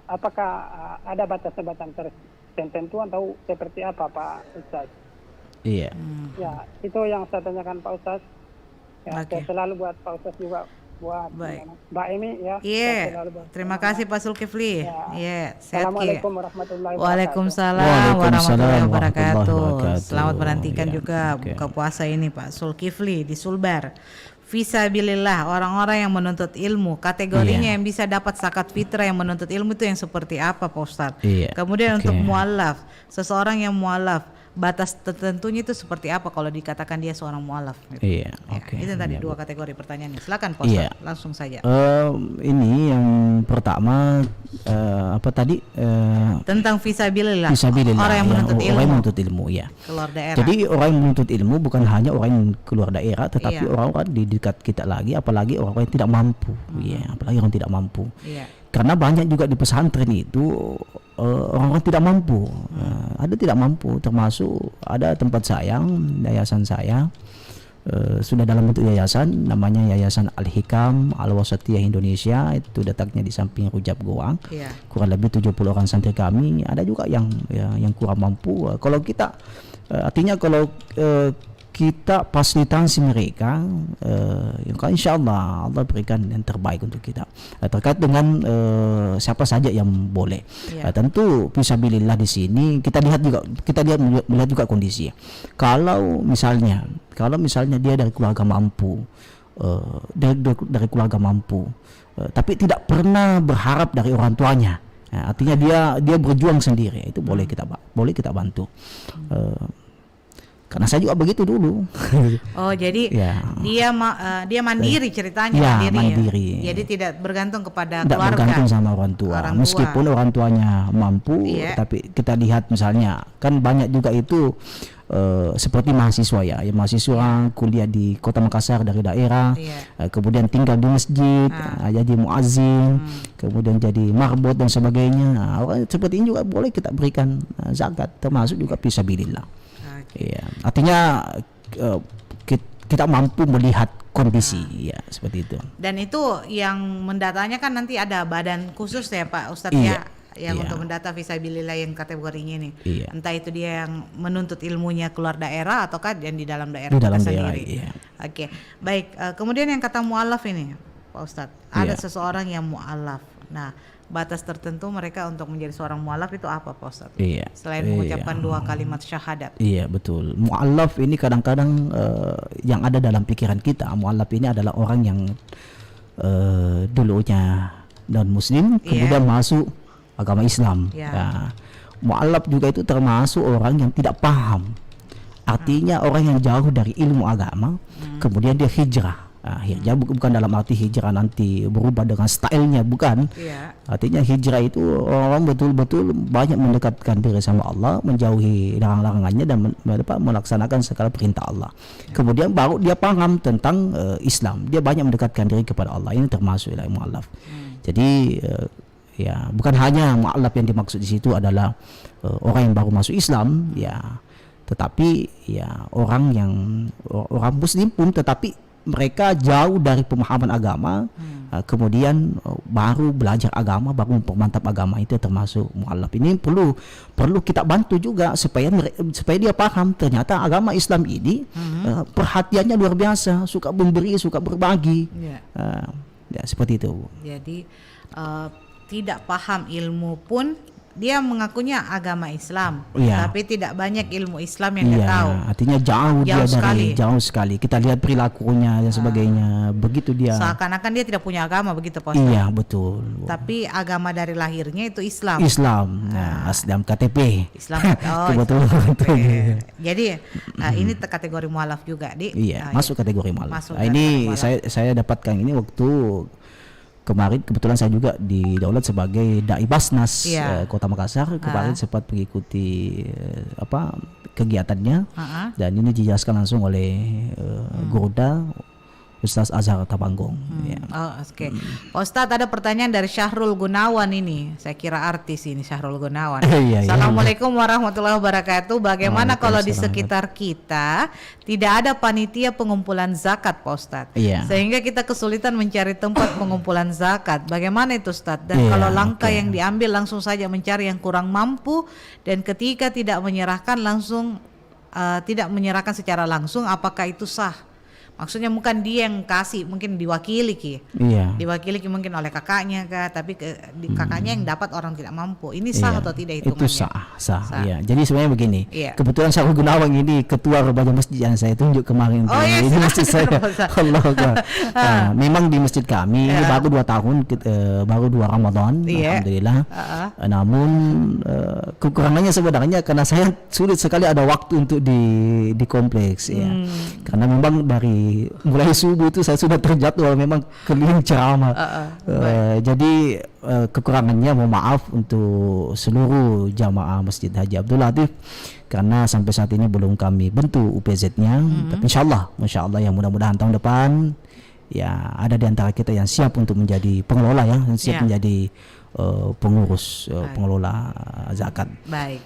Apakah ada batas-batasan tertentu atau seperti apa, Pak Ustadz? Iya. Ya, itu yang saya tanyakan, Pak Ustadz. Ya, Oke. saya selalu buat Pak Ustadz juga buat Baik. Mbak Emi ya. Iya. Saya selalu buat- Terima kasih Pak Zulkifli. Ya. Iya, sehat Ki. Assalamualaikum warahmatullahi wabarakatuh. Waalaikumsalam Waalaikumsalam warahmatullahi warahmatullahi wabarakatuh. wabarakatuh. Selamat menantikan Ya, juga oke. buka puasa ini Pak Zulkifli di Sulbar. Fisabilillah, orang-orang yang menuntut ilmu, kategorinya Iya. yang bisa dapat zakat fitrah yang menuntut ilmu itu yang seperti apa Pak Ustadz? Iya, Kemudian oke. untuk mualaf, seseorang yang mualaf, batas tertentunya itu seperti apa kalau dikatakan dia seorang mualaf? Gitu. Iya. Ya, Oke. itu tadi Iya, dua kategori pertanyaannya. Silakan Pak Iya. Ustadz, langsung saja. Ini yang pertama apa tadi? Tentang fisabilillah, Fisabilillah, orang yang ya, menuntut orang ilmu, yang menuntut ilmu ya. keluar daerah. Jadi orang yang menuntut ilmu bukan hanya orang yang keluar daerah, tetapi Iya. orang-orang di dekat kita lagi, apalagi orang-orang yang tidak mampu. Ya, apalagi orang tidak mampu. Iya. Karena banyak juga di pesantren itu orang-orang tidak mampu. Ada tidak mampu, termasuk ada tempat saya, yayasan saya. Sudah dalam bentuk yayasan, namanya Yayasan Al-Hikam Al-Wasatiyah Indonesia, itu letaknya di samping Rujab Goa. Iya. Kurang lebih 70 orang santri kami, ada juga yang yang kurang mampu. Kalau kita artinya kalau kita fasilitasi mereka, insya Allah Allah berikan yang terbaik untuk kita. Terkait dengan siapa saja yang boleh. Iya. Tentu fisabilillah di sini kita melihat juga kondisi. Kalau misalnya dia dari keluarga mampu, dari keluarga mampu, tapi tidak pernah berharap dari orang tuanya. Artinya dia berjuang sendiri, itu boleh kita bantu. Karena saya juga begitu dulu. Oh, jadi Ya. dia mandiri ceritanya, Ya, mandiri. mandiri. Jadi tidak bergantung kepada Tidak keluarga. bergantung sama orang tua. Orang tua. Meskipun orang tuanya mampu, Iya. tapi kita lihat misalnya kan banyak juga itu seperti mahasiswa ya, mahasiswa kuliah di Kota Makassar dari daerah, Iya. kemudian tinggal di masjid, jadi muazzin, kemudian jadi marbot dan sebagainya. Orang seperti ini juga boleh kita berikan zakat, termasuk juga fisabilillah. Oke. Iya, artinya kita mampu melihat kondisi, ya seperti itu. Dan itu yang mendatanya kan nanti ada badan khusus ya Pak Ustadz Iya. ya, yang Iya. untuk mendata fisabilillah yang kategorinya ini. Iya. Entah itu dia yang menuntut ilmunya keluar daerah ataukah yang di dalam daerah Di kita dalam daerah, sendiri. iya. Oke, baik. Kemudian yang kata mualaf ini Pak Ustadz, ada Iya. seseorang yang mualaf. Nah, batas tertentu mereka untuk menjadi seorang mualaf itu apa Pak Ustadz? Iya. Selain mengucapkan dua kalimat syahadat. Iya betul. Mu'allaf ini kadang-kadang yang ada dalam pikiran kita, mu'allaf ini adalah orang yang dulunya non muslim, kemudian masuk agama Islam. Iya. Ya. Mu'allaf juga itu termasuk orang yang tidak paham. Artinya orang yang jauh dari ilmu agama, kemudian dia hijrah. Hijrah bukan dalam arti hijrah nanti berubah dengan stylenya, bukan. Iya. Artinya hijrah itu orang betul-betul banyak mendekatkan diri sama Allah, menjauhi larang-larangannya dan melaksanakan segala perintah Allah. Kemudian baru dia paham tentang Islam. Dia banyak mendekatkan diri kepada Allah. Ini termasuk ilmu mu'allaf. Jadi ya bukan hanya mu'allaf yang dimaksud di situ adalah orang yang baru masuk Islam, ya, tetapi ya orang muslim pun tetapi mereka jauh dari pemahaman agama, kemudian baru belajar agama, baru mempermantap agama, itu termasuk mualaf. Ini perlu kita bantu juga supaya dia paham ternyata agama Islam ini perhatiannya luar biasa, suka memberi, suka berbagi. Ya seperti itu. Jadi tidak paham ilmu pun dia mengakunya agama Islam, tapi tidak banyak ilmu Islam yang dia tahu. Artinya jauh sekali. Kita lihat perilakunya dan sebagainya. Begitu dia. Seakan-akan dia tidak punya agama, begitu Pak Ustaz. Iya betul. Tapi agama dari lahirnya itu Islam. Dalam KTP. Islam. betul. Jadi ini kategori mualaf juga, Di. Masuk kategori mualaf. Ini saya dapatkan ini waktu kemarin kebetulan saya juga didaulat sebagai dai Basnas Kota Makassar. Kemarin sempat mengikuti kegiatannya dan ini dijelaskan langsung oleh Gurda Ustaz Azhar Tabanggong. Oke. Pak Ustadz, ada pertanyaan dari Syahrul Gunawan ini. Saya kira artis ini Syahrul Gunawan. Assalamualaikum warahmatullahi wabarakatuh. Bagaimana kalau di sekitar kita tidak ada panitia pengumpulan zakat, Pak Ustadz? Sehingga kita kesulitan mencari tempat pengumpulan zakat. Bagaimana itu, Ustadz? Dan kalau langkah yang diambil langsung saja mencari yang kurang mampu, dan ketika tidak menyerahkan langsung tidak menyerahkan secara langsung, apakah itu sah? Maksudnya bukan dia yang kasih, mungkin diwakili diwakili mungkin oleh kakaknya kah, tapi kakaknya yang dapat orang tidak mampu. Ini sah atau tidak hitungannya? Itu sah. Iya. Jadi sebenarnya begini. Kebetulan Syahrul Gunawan ini ketua remaja masjid yang saya tunjuk kemarin. Ini masjid saya. Allah Akbar. Memang di masjid kami ini baru 2 tahun, baru 2 Ramadan, alhamdulillah. Namun kekurangannya sebenarnya karena saya sulit sekali ada waktu untuk di kompleks karena memang dari mulai subuh itu saya sudah terjadwal memang keliling ceramah. Jadi kekurangannya mohon maaf untuk seluruh jamaah Masjid Haji Abdul Latif karena sampai saat ini belum kami bentuk UPZ-nya. Tapi insya Allah yang mudah-mudahan tahun depan ya ada di antara kita yang siap untuk menjadi pengelola yang siap menjadi pengurus pengelola zakat. Baik.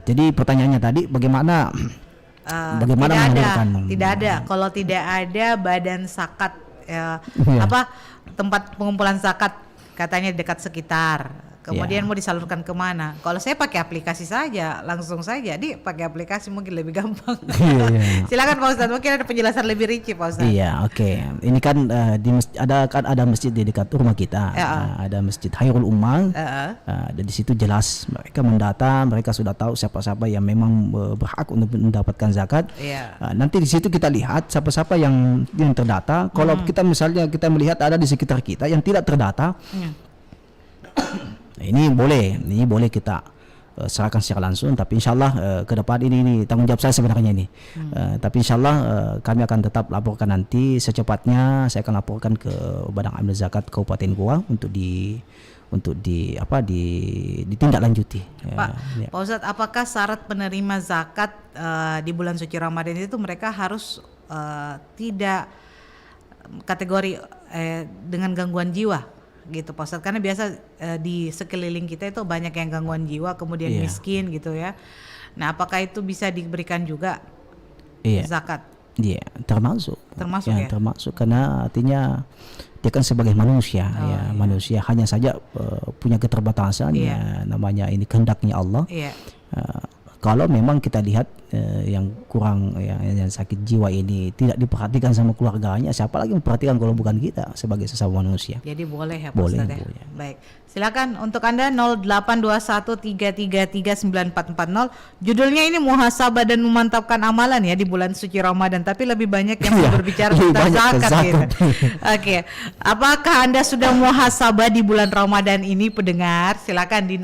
Jadi pertanyaannya tadi bagaimana tidak ada kalau tidak ada badan zakat tempat pengumpulan zakat katanya dekat sekitar, kemudian mau disalurkan kemana? Kalau saya pakai aplikasi saja, langsung saja. Pakai aplikasi mungkin lebih gampang. Silakan Pak Ustadz, mungkin ada penjelasan lebih rinci Pak Ustadz. Ini kan ada masjid di dekat rumah kita, ada Masjid Khairul Ummah. Dan di situ jelas mereka mendata, mereka sudah tahu siapa-siapa yang memang berhak untuk mendapatkan zakat. Nanti di situ kita lihat siapa-siapa yang terdata. Kalau kita misalnya kita melihat ada di sekitar kita yang tidak terdata, ini boleh kita serahkan secara langsung, tapi insyaallah ke depan ini tanggung jawab saya sebenarnya ini. Tapi insyaallah kami akan tetap laporkan nanti secepatnya. Saya akan laporkan ke Badan Amil Zakat Kabupaten Goa untuk ditindaklanjuti. Pak Ustadz, apakah syarat penerima zakat di bulan suci Ramadan itu mereka harus tidak kategori dengan gangguan jiwa? Gitu Pak Ustadz, karena biasa di sekeliling kita itu banyak yang gangguan jiwa kemudian miskin gitu ya. Nah, apakah itu bisa diberikan juga zakat? Termasuk karena artinya dia kan sebagai manusia manusia hanya saja punya keterbatasan namanya ini kehendaknya Allah. Kalau memang kita lihat yang kurang yang sakit jiwa ini tidak diperhatikan sama keluarganya, siapa lagi memperhatikan kalau bukan kita sebagai sesama manusia? Jadi boleh ya Pak Ustadz ya. Baik. Silakan untuk Anda 082133394440. Judulnya ini muhasabah dan memantapkan amalan ya di bulan suci Ramadan, tapi lebih banyak yang berbicara tentang zakat gitu. Oke. Apakah Anda sudah muhasabah di bulan Ramadan ini pendengar? Silakan di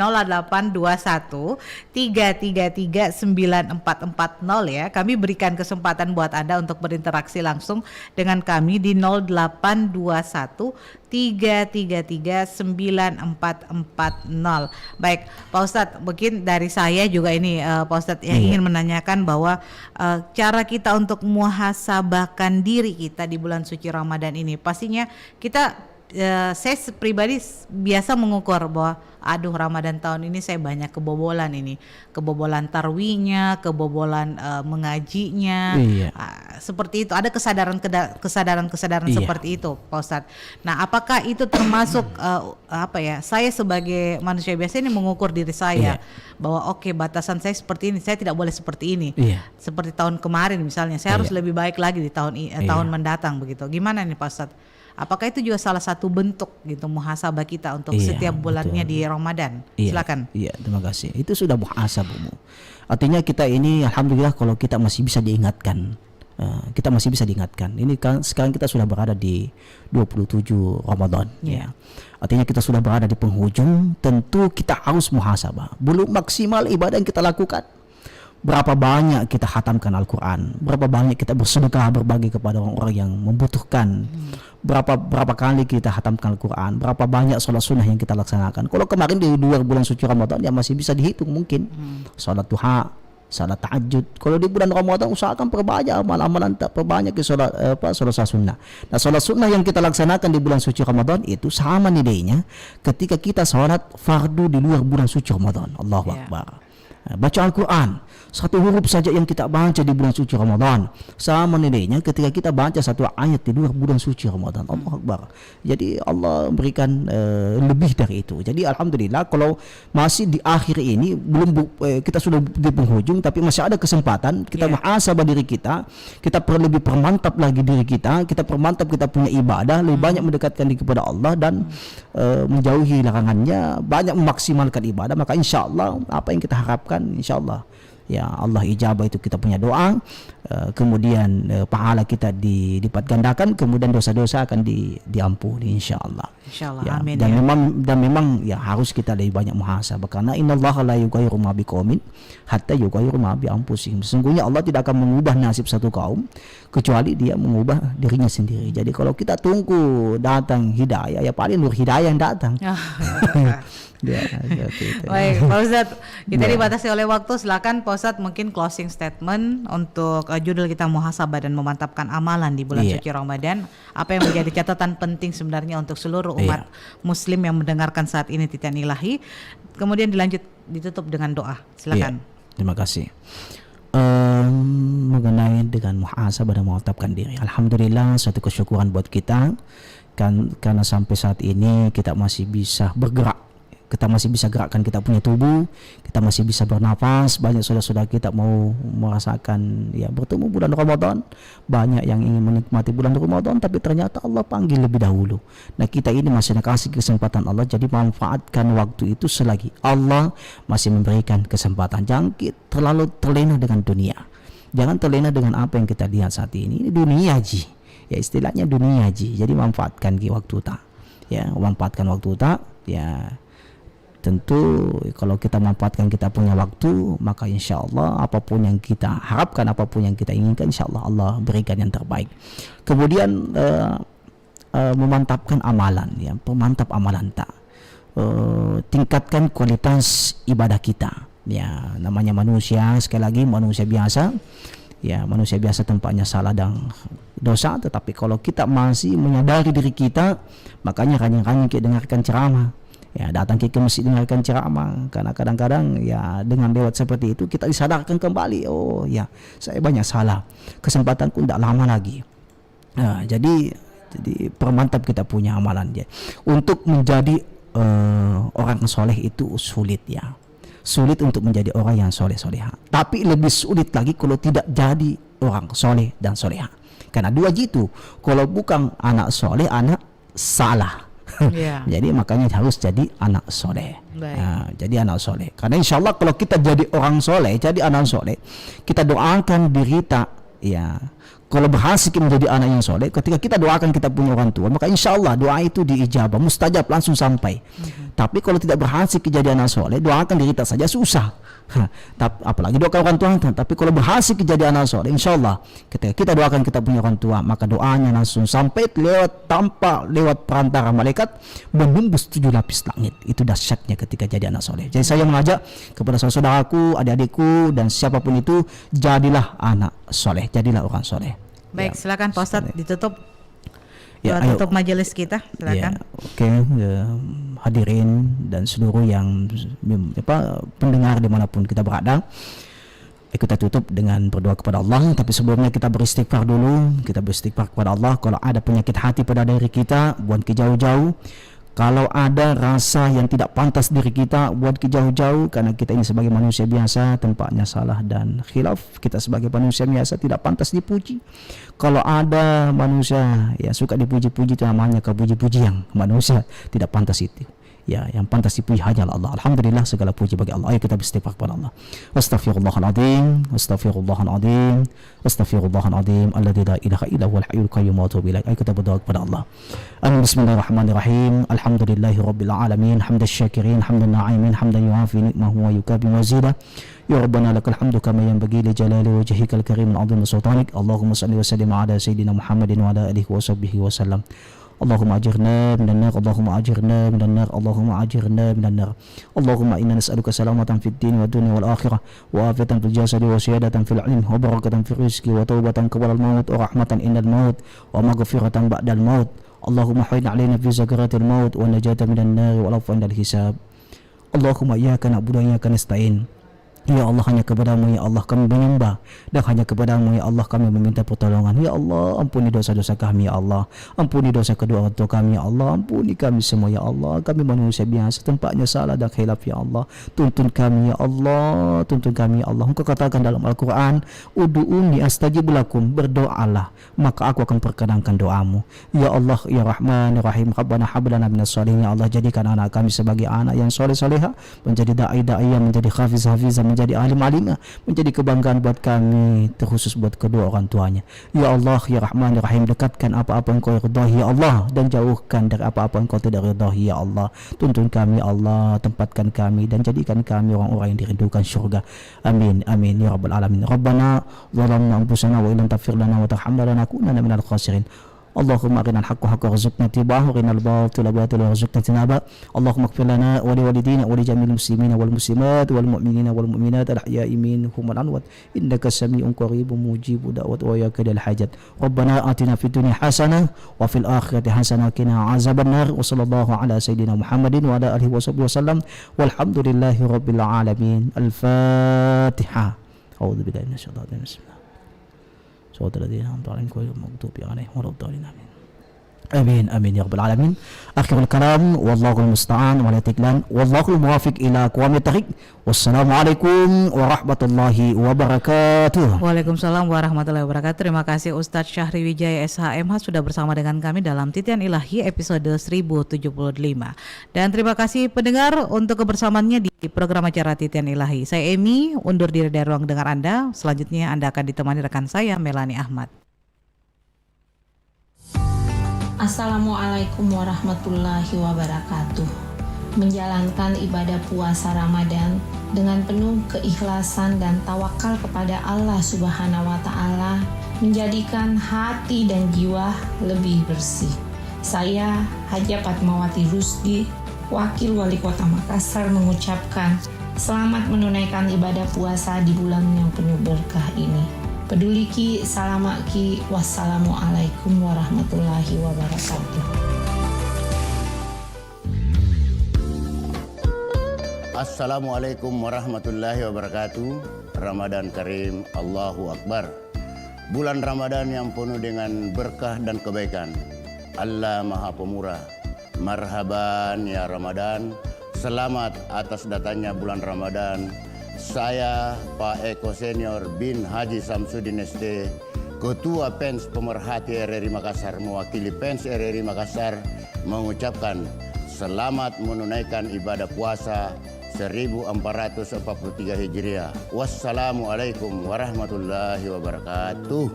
082133394440 ya. Kami berikan kesempatan buat Anda untuk berinteraksi langsung dengan kami di 082133394440. Baik, Pak Ustadz, mungkin dari saya juga ini Pak Ustadz yang ingin menanyakan bahwa cara kita untuk muhasabahkan diri kita di bulan suci Ramadan ini, pastinya kita saya pribadi biasa mengukur bahwa aduh Ramadan tahun ini saya banyak kebobolan ini, kebobolan tarwihnya, kebobolan mengajinya, Iya. Seperti itu. Ada kesadaran Iya. seperti itu, Pak Ustadz. Nah, apakah itu termasuk saya sebagai manusia biasa ini mengukur diri saya bahwa oke, batasan saya seperti ini, saya tidak boleh seperti ini. Iya. Seperti tahun kemarin misalnya, saya harus lebih baik lagi di tahun mendatang begitu. Gimana nih Pak Ustadz? Apakah itu juga salah satu bentuk gitu muhasabah kita untuk setiap bulannya di Ramadan? Silakan. Iya, terima kasih. Itu sudah muhasabah, Bu. Artinya kita ini alhamdulillah kalau kita masih bisa diingatkan. Ini kan sekarang kita sudah berada di 27 Ramadan ya. Artinya kita sudah berada di penghujung, tentu kita harus muhasabah. Belum maksimal ibadah yang kita lakukan. Berapa banyak kita khatamkan Al-Quran, berapa banyak kita bersedekah berbagi kepada orang-orang yang membutuhkan, berapa kali kita khatamkan Al-Quran, berapa banyak sholat sunnah yang kita laksanakan. Kalau kemarin di 2 bulan suci Ramadan ya masih bisa dihitung mungkin, sholat duha, sholat tahajud. Kalau di bulan Ramadan usahakan perbanyak amalan-amalan, tak perbanyak sholat sunnah. Nah, sholat sunnah yang kita laksanakan di bulan suci Ramadan itu sama nilainya ketika kita sholat fardu di luar bulan suci Ramadan. Allahu Akbar. Baca Al-Quran, satu huruf saja yang kita baca di bulan suci Ramadan sama nilainya ketika kita baca satu ayat di luar bulan suci Ramadan. Allahu Akbar. Jadi Allah berikan lebih dari itu. Jadi alhamdulillah kalau masih di akhir ini belum kita sudah di penghujung tapi masih ada kesempatan kita muhasabah diri kita perlu lebih permantap lagi diri kita permantap kita punya ibadah, lebih banyak mendekatkan diri kepada Allah dan menjauhi larangannya, banyak memaksimalkan ibadah, maka insyaallah apa yang kita harapkan insyaallah ya Allah ijabah itu kita punya doa, kemudian pahala kita dilipat gandakan, kemudian dosa-dosa akan diampuni insyaallah. Insyaallah. Ya, Amin. dan memang ya harus kita lebih banyak muhasabah karena innallaha la yughayyiru ma biqaumin hatta yughayyiru ma bi anfusihim. Sesungguhnya Allah tidak akan mengubah nasib satu kaum kecuali dia mengubah dirinya sendiri. Jadi kalau kita tunggu datang hidayah, ya paling nur hidayah yang datang. Ya, seperti itu. Baik, Pak Ustadz, kita dibatasi oleh waktu. Silakan Pak Ustadz mungkin closing statement untuk judul kita muhasabah dan memantapkan amalan di bulan suci Ramadan. Apa yang menjadi catatan penting sebenarnya untuk seluruh umat Muslim yang mendengarkan saat ini Titian Ilahi. Kemudian ditutup dengan doa. Silakan. Terima kasih. Mengenai dengan muhasabah dan memantapkan diri, alhamdulillah suatu kesyukuran buat kita karena sampai saat ini kita masih bisa bergerak, kita masih bisa gerakkan kita punya tubuh, kita masih bisa bernafas. Banyak saudara-saudara kita mau merasakan ya bertemu bulan Ramadan, banyak yang ingin menikmati bulan Ramadan tapi ternyata Allah panggil lebih dahulu. Nah, kita ini masih dikasih kesempatan Allah, jadi manfaatkan waktu itu selagi Allah masih memberikan kesempatan. Jangan terlalu terlena dengan dunia, jangan terlena dengan apa yang kita lihat saat ini. Ini dunia ji, ya istilahnya dunia ji. Jadi manfaatkan waktu tak, ya manfaatkan waktu tak, ya. Tentu kalau kita manfaatkan kita punya waktu, maka insya Allah apapun yang kita harapkan, apapun yang kita inginkan, insya Allah Allah berikan yang terbaik. Kemudian memantapkan amalan, ya, pemantap amalan tak, tingkatkan kualitas ibadah kita. Ya, namanya manusia, sekali lagi manusia biasa. Ya, manusia biasa tempatnya salah dan dosa, tetapi kalau kita masih menyadari diri kita, makanya kadang-kadang kita dengarkan ceramah. Ya, datang ke masjid dengarkan ceramah, karena kadang-kadang ya dengan lewat seperti itu kita disadarkan kembali, oh ya saya banyak salah, kesempatanku tidak lama lagi. Nah, jadi permantap kita punya amalan ya. Untuk menjadi orang soleh itu sulit ya, sulit untuk menjadi orang yang soleh-soleha. Tapi lebih sulit lagi kalau tidak jadi orang soleh dan soleha. Karena dua jitu, kalau bukan anak soleh, anak salah. Jadi makanya harus jadi anak soleh. Nah, jadi anak soleh. Karena insya Allah kalau kita jadi orang soleh, jadi anak soleh, kita doakan diri kita, ya. Kalau berhasil menjadi anak yang soleh, ketika kita doakan kita punya orang tua, maka insya Allah doa itu diijabah, mustajab, langsung sampai. Tapi kalau tidak berhasil kejadian anak soleh, doakan diri kita saja susah. Apalagi doakan orang tua. Tapi kalau berhasil kejadian anak soleh, insya Allah ketika kita doakan kita punya orang tua, maka doanya langsung sampai lewat perantara malaikat menembus 7 lapis langit. Itu dahsyatnya ketika jadi anak soleh. Jadi saya mengajak kepada saudaraku, adik-adikku dan siapapun itu, jadilah anak soleh, jadilah orang soleh. Baik, silakan Pak Ustadz ditutup. Ya, Doa tutup majelis kita, silakan. Oke, hadirin dan seluruh yang pendengar dimanapun kita berada, kita tutup dengan berdoa kepada Allah. Tapi sebelumnya kita beristighfar dulu. Kita beristighfar kepada Allah. Kalau ada penyakit hati pada diri kita, buat ke jauh-jauh. Kalau ada rasa yang tidak pantas diri kita, buat ke jauh-jauh. Karena kita ini sebagai manusia biasa, tempatnya salah dan khilaf. Kita sebagai manusia biasa tidak pantas dipuji. Kalau ada manusia yang suka dipuji-puji, itu namanya kepuji-puji yang manusia tidak pantas itu. Ya, yang pantas dipuji hanya Allah. Alhamdulillah, segala puji bagi Allah. Ayo kita beristighfar kepada Allah. Astaghfirullahaladzim, astaghfirullahaladzim, astaghfirullahaladzim, alladzi la ilaha illa huwal hayyul qayyum wa atubu ilaih. Ayo kita berdoa kepada Allah. Bismillahirrahmanirrahim. Alhamdulillahirabbil alamin, hamdasy syakirin, hamdan na'imin, hamdan yu'afi ni'mahu wa yukabi mazidah. Ya Rabbana lakal hamdu kama yanbaghi li jalali wajhikal karim wa 'azimi sultanik. Allahumma shalli wa sallim ala sayyidina Muhammadin wa ala alihi wa sahbihi wa sallam. Allahumma ajirna minan nar, Allahumma ajirna minan nar, Allahumma ajirna minan nar. Allahumma inna nas'aluka salamatan fid din wa dunya wal akhirah, wa afiyatan fil jasadi wa siyadatan fil ilm, wa barakatan fil rizqi, wa taubatan qabla al maut, wa rahmatan indal maut, wa maghfiratan ba'dal maut. Allahumma hayyin 'alaina fi zakaratil maut, wa najatan minan nar, wa afwan dal hisab. Allahumma iyyaka na'budu wa iyyaka nasta'in. Ya Allah, hanya kepadamu ya Allah kami menyembah, dan hanya kepadamu ya Allah kami meminta pertolongan. Ya Allah, ampuni dosa-dosa kami ya Allah, ampuni dosa kedua orang tua kami ya Allah, ampuni kami semua ya Allah. Kami manusia biasa, tempatnya salah dan khilaf ya Allah. Tuntun kami ya Allah, tuntun kami ya Allah. Engkau katakan dalam Al-Quran, Udu'uni astajib lakum, berdoalah maka aku akan perkenankan doamu. Ya Allah ya Rahman ya Rahim, Rabbana hablana minas sholihin. Ya Allah, jadikan anak kami sebagai anak yang soleh-soleha, menjadi da'i-da'iyah, menjadi hafiz-hafizah, menjadi alim-alimah, menjadi kebanggaan buat kami, terkhusus buat kedua orang tuanya. Ya Allah ya Rahman ya Rahim, dekatkan apa-apa engkau ridhahi ya Allah, dan jauhkan dari apa-apa engkau tidak ridhahi ya Allah. Tuntun kami ya Allah, tempatkan kami dan jadikan kami orang-orang yang dirindukan syurga. Amin amin ya rabbal alamin. Rabbana zalamna anfusana wa illam taghfir lana wa tarhamna lanakunanna minal khasirin. Allahumma arinal haqqa haqqan warzuqna ittiba'ahu, arinal batila batilan warzuqna ijtinaba. Allahumma ighfir lana wa liwalidina wa li jami'il muslimina wal muslimat wal mu'minina wal mu'minat al ahya'i minhum wal amwat, innaka sami'un qaribun mujibud da'wat wa ya qadil hajat. Rabbana atina fid dunya hasanah wa fil akhirati hasanah wa qina azabannar. Wa sallallahu ala sayyidina Muhammadin wa ala alihi wa sahbihi wasallam. Walhamdulillahi rabbil alamin. Al-Fatihah. A'udzu billahi minasyaitonir rajim. Amin amin ya rabbal alamin. Akhirul kalam, wallahul musta'an wa la tiklan, wallahul muwafiq ila aqwamit thariq. Wassalamualaikum warahmatullahi wabarakatuh. Waalaikumsalam warahmatullahi wabarakatuh. Terima kasih Ustadz Syahri Wijaya SHMH sudah bersama dengan kami dalam Titian Ilahi episode 1075. Dan terima kasih pendengar untuk kebersamaannya di program acara Titian Ilahi. Saya Emi, undur diri dari ruang dengar Anda. Selanjutnya Anda akan ditemani rekan saya Melani Ahmad. Assalamualaikum warahmatullahi wabarakatuh. Menjalankan ibadah puasa Ramadan dengan penuh keikhlasan dan tawakal kepada Allah Subhanahu wa Ta'ala menjadikan hati dan jiwa lebih bersih. Saya Haja Fatmawati Rusdi, Wakil Wali Kota Makassar, mengucapkan selamat menunaikan ibadah puasa di bulan yang penuh berkah ini. Peduli ki, salamak ki, wassalamualaikum warahmatullahi wabarakatuh. Assalamualaikum warahmatullahi wabarakatuh. Ramadan Karim, Allahu Akbar. Bulan Ramadan yang penuh dengan berkah dan kebaikan. Allah Maha Pemurah. Marhaban ya Ramadan. Selamat atas datangnya bulan Ramadan. Saya Pak Eko Senior bin Haji Samsudin ST, Ketua Pens Pemerhati RRI Makassar, mewakili Pens RRI Makassar, mengucapkan selamat menunaikan ibadah puasa 1443 Hijriah. Wassalamualaikum warahmatullahi wabarakatuh.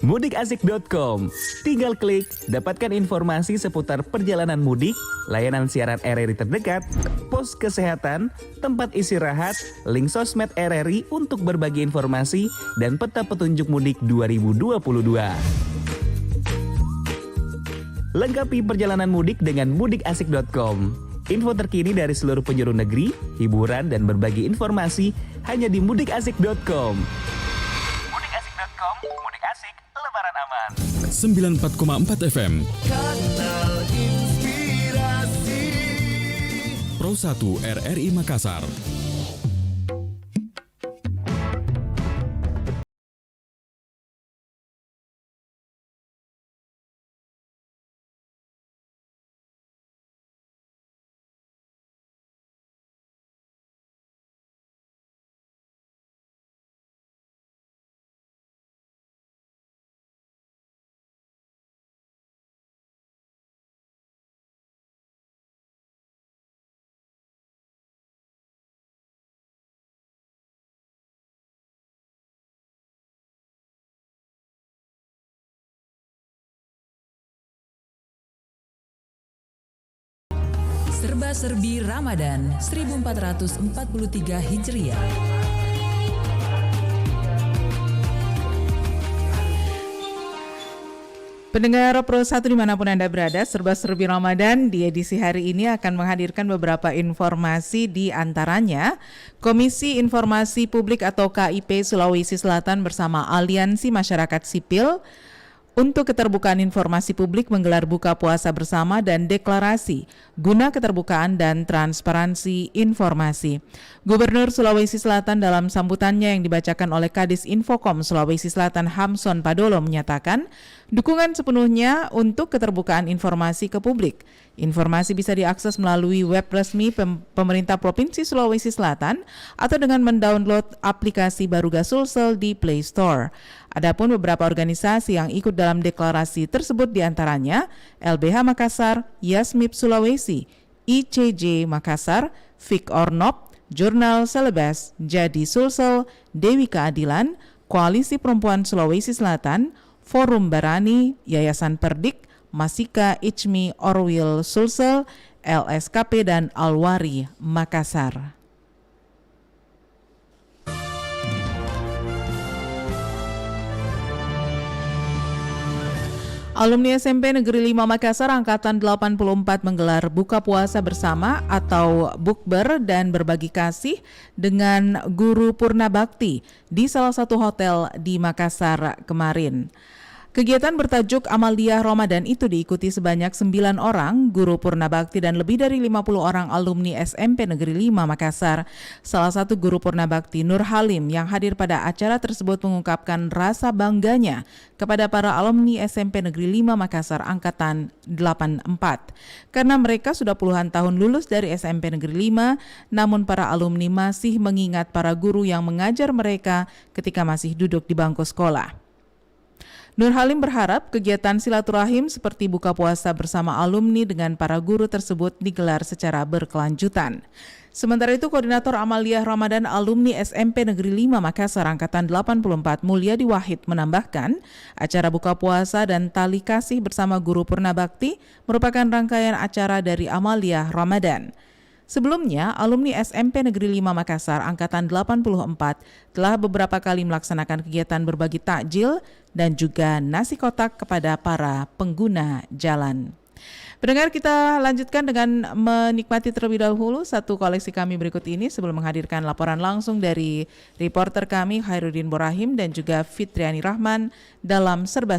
Mudikasik.com. Tinggal klik, dapatkan informasi seputar perjalanan mudik, layanan siaran RRI terdekat, pos kesehatan, tempat istirahat, link sosmed RRI untuk berbagi informasi, dan peta petunjuk mudik 2022. Lengkapi perjalanan mudik dengan mudikasik.com. Info terkini dari seluruh penjuru negeri, hiburan, dan berbagi informasi hanya di mudikasik.com. Mudikasik.com, mudik asik, lebaran Jalan Aman. 94,4 FM. Kanal Inspirasi. Pro 1 RRI Makassar. Serba-serbi Ramadan 1443 Hijriah. Pendengar Pro 1 dimanapun Anda berada, serba-serbi Ramadan di edisi hari ini akan menghadirkan beberapa informasi, di antaranya Komisi Informasi Publik atau KIP Sulawesi Selatan bersama Aliansi Masyarakat Sipil untuk Keterbukaan Informasi Publik menggelar buka puasa bersama dan deklarasi guna keterbukaan dan transparansi informasi. Gubernur Sulawesi Selatan dalam sambutannya yang dibacakan oleh Kadis Infokom Sulawesi Selatan Hamson Padolo menyatakan dukungan sepenuhnya untuk keterbukaan informasi ke publik. Informasi bisa diakses melalui web resmi pemerintah Provinsi Sulawesi Selatan atau dengan mendownload aplikasi Baruga Sulsel di Play Store. Adapun beberapa organisasi yang ikut dalam deklarasi tersebut diantaranya LBH Makassar, Yasmip Sulawesi, ICJ Makassar, Fik Ornop, Jurnal Selebes, Jadi Sulsel, Dewi Keadilan, Koalisi Perempuan Sulawesi Selatan, Forum Barani, Yayasan Perdik, Masika Ichmi Orwil Sulsel, LSKP dan Alwari Makassar. Alumni SMP Negeri 5 Makassar Angkatan 84 menggelar buka puasa bersama atau bukber dan berbagi kasih dengan guru Purna Bakti di salah satu hotel di Makassar kemarin. Kegiatan bertajuk Amaliah Ramadan itu diikuti sebanyak 9 orang guru Purna Bakti dan lebih dari 50 orang alumni SMP Negeri 5 Makassar. Salah satu guru Purna Bakti, Nur Halim, yang hadir pada acara tersebut mengungkapkan rasa bangganya kepada para alumni SMP Negeri 5 Makassar Angkatan 84. Karena mereka sudah puluhan tahun lulus dari SMP Negeri 5, namun para alumni masih mengingat para guru yang mengajar mereka ketika masih duduk di bangku sekolah. Nur Halim berharap kegiatan silaturahim seperti buka puasa bersama alumni dengan para guru tersebut digelar secara berkelanjutan. Sementara itu, Koordinator Amaliah Ramadan Alumni SMP Negeri 5 Makassar Angkatan 84 Mulyadi Wahid menambahkan, acara buka puasa dan tali kasih bersama guru Purna Bakti merupakan rangkaian acara dari Amaliah Ramadan. Sebelumnya, alumni SMP Negeri 5 Makassar Angkatan 84 telah beberapa kali melaksanakan kegiatan berbagi takjil dan juga nasi kotak kepada para pengguna jalan. Pendengar, kita lanjutkan dengan menikmati terlebih dahulu satu koleksi kami berikut ini sebelum menghadirkan laporan langsung dari reporter kami Khairuddin Borahim dan juga Fitriani Rahman dalam Serba-Serbi